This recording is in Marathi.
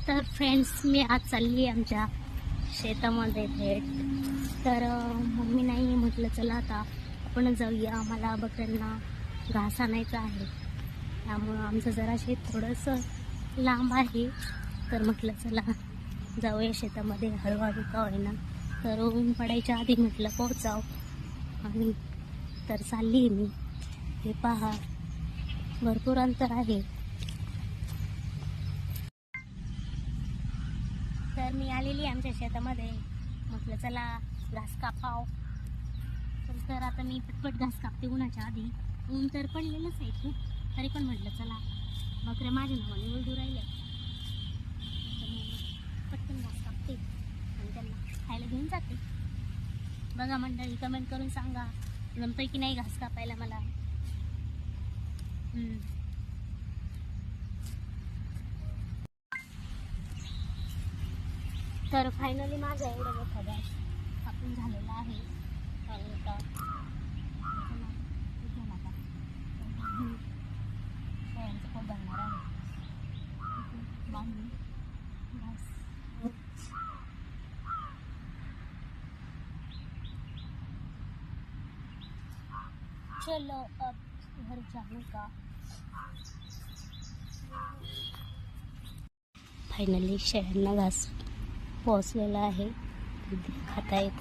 तर फ्रेंड्स, मी आज चालली आहे आमच्या शेतामध्ये भेट. तर मम्मी नाही म्हटलं चला आता आपण जाऊया, मला बकऱ्यांना घास आणायचा आहे. त्यामुळं आमचं जरा शेत थोडंसं लांब आहे. तर म्हटलं चला जाऊया शेतामध्ये हळूहळू का होईना. तर ऊन पडायच्या आधी म्हटलं पोहोचाव आणि तर चालली आहे मी. हे पहा, भरपूर अंतर आहे. तर मी आलेली आमच्या शेतामध्ये, म्हटलं चला घास कापाव. तर आता मी पटपट घास कापते उन्हाच्या आधी. ऊन तर पडलेलंच आहे खूप, तरी पण म्हटलं चला बकऱ्या माझ्या नावाने ओरडू राहिल्या. पटकन घास कापते आणि त्यांना खायला घेऊन जाते. बघा मंडळी, कमेंट करून सांगा जमतंय की नाही घास कापायला मला. तर फायनली माझा एवढा मोठा घास कापून झालेला आहे. आणि आता शेळ्यांचं पोट भरणार आहे. बांधून घास चलो अब घर जाने का. फायनली शेळ्यांना घास पोहोचलेला आहे, खात आहेत.